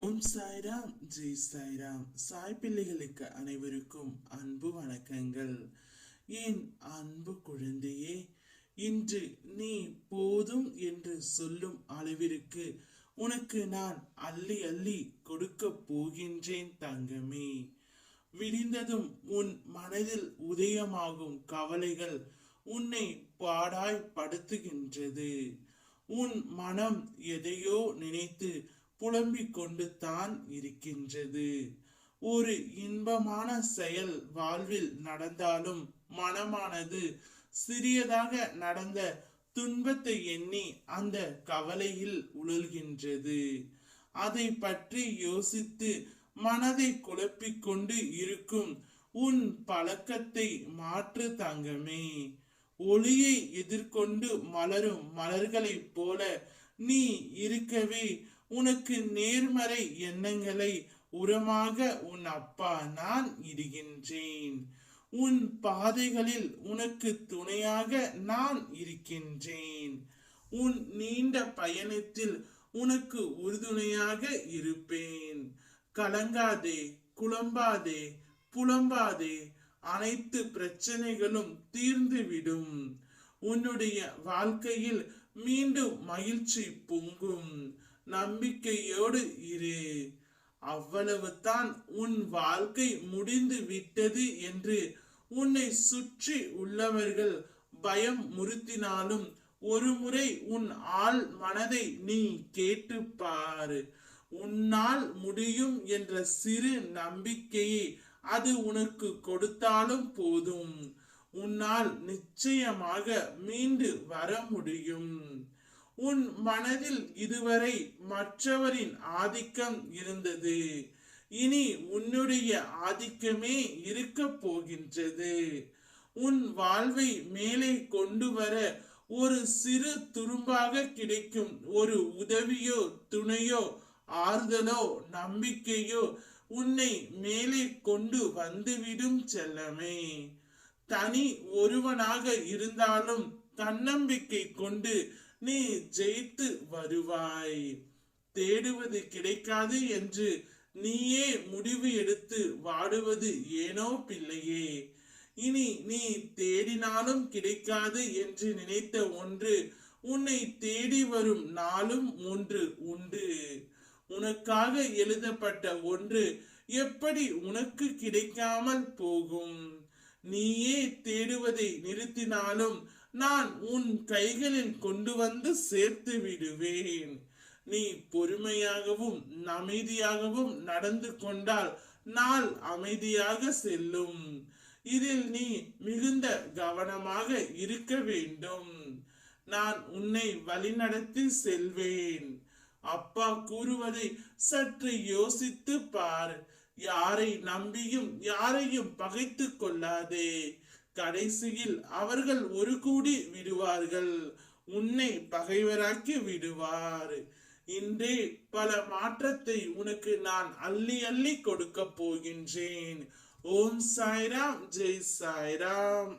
ஓம் சாய்ராம், ஜெய் சாய்ராம். சாய் பிள்ளைகளுக்கு அனைவருக்கும் அன்பு வணக்கங்கள். என் அன்பு குழந்தையே, இன்று நீ போதும் என்று சொல்லும் அளவிற்கு உனக்கு நான் அள்ளி அள்ளி கொடுக்க போகின்றேன் தங்கமே. விடிந்ததும் உன் மனதில் உதயமாகும் கவலைகள் உன்னை பாடாய் படுத்துகின்றது. உன் மனம் எதையோ நினைத்து புலம்பிக் கொண்டு தான் இருக்கின்றது. ஒரு இன்பமான செயல் வாழ்வில் நடந்தாலும் மனமானது சிறியதாக நடந்த துன்பத்தை எண்ணி அந்த கவலையில் உழல்கின்றது. அதை பற்றி யோசித்து மனதை குழப்பிக் கொண்டு இருக்கும் உன் பழக்கத்தை மாற்று தங்கமே. ஒளியை எதிர்கொண்டு மலரும் மலர்களைப் போல நீ இருக்கவே உனக்கு நேர்மறை எண்ணங்களை உரமாக உன் அப்பா நான் இடுகின்றேன். உன் பாதைகளில் உனக்கு துணையாக நான் இருக்கின்றேன். உன் நீண்ட பயணத்தில் உனக்கு உறுதுணையாக இருப்பேன். கலங்காதே, குழம்பாதே, புலம்பாதே. அனைத்து பிரச்சனைகளும் தீர்ந்துவிடும். உன்னுடைய வாழ்க்கையில் மீண்டும் மகிழ்ச்சி பொங்கும். நம்பிக்கையோடு இரு. அவ்வளவுதான். உன் வாழ்க்கை முடிந்து விட்டது என்று உன்னை சுற்றி உள்ளவர்கள் பயம் முறுத்தினாலும் ஒரு முறை உன் ஆள் மனதை நீ கேட்டு பார். உன்னால் முடியும் என்ற சிறு நம்பிக்கையை அது உனக்கு கொடுத்தாலும் போதும். உன்னால் நிச்சயமாக மீண்டு வர முடியும். உன் மனதில் இதுவரை மற்றவரின் ஆதிக்கம் இருந்தது. இனி உன்னுடைய ஆதிக்கமே இருக்க போகின்றது. உன் வாழ்வை மேலே கொண்டு வர ஒரு சிறு துரும்பாக கிடைக்கும் ஒரு உதவியோ துணையோ ஆறுதலோ நம்பிக்கையோ உன்னை மேலே கொண்டு வந்துவிடும் செல்லமே. தனி ஒருவனாக இருந்தாலும் தன்னம்பிக்கை கொண்டு நீ ஜெயித்து வருவாய். தேடுவது கிடைக்காது என்று நீயே முடிவு எடுத்து வாடுவது ஏனோ பிள்ளையே. இனி நீ தேடினாலும் கிடைக்காது என்று நினைத்த ஒன்று உன்னை தேடி வரும் நாளும் ஒன்று உண்டு. உனக்காக எழுதப்பட்ட ஒன்று எப்படி உனக்கு கிடைக்காமல் போகும்? நீயே தேடுவதை நிறுத்தினாலும் நான் உன் கைகளில் கொண்டு வந்து சேர்த்து விடுவேன். நீ பொறுமையாகவும் அமைதியாகவும் நடந்து கொண்டால் நாள் அமைதியாக செல்லும். இதில் நீ மிகுந்த கவனமாக இருக்க வேண்டும். நான் உன்னை வழிநடத்தி செல்வேன். அப்பா கூறுவதை சற்று யோசித்து பார். யாரை நம்பியும் யாரையும் பகைத்து கொள்ளாதே. கடைசியில் அவர்கள் ஒரு கூடி விடுவார்கள். உன்னை பகைவராக்கி விடுவார். இன்றே பல மாற்றத்தை உனக்கு நான் அள்ளி அள்ளி கொடுக்க போகின்றேன். ஓம் சாய்ராம், ஜெய் சாய்ராம்.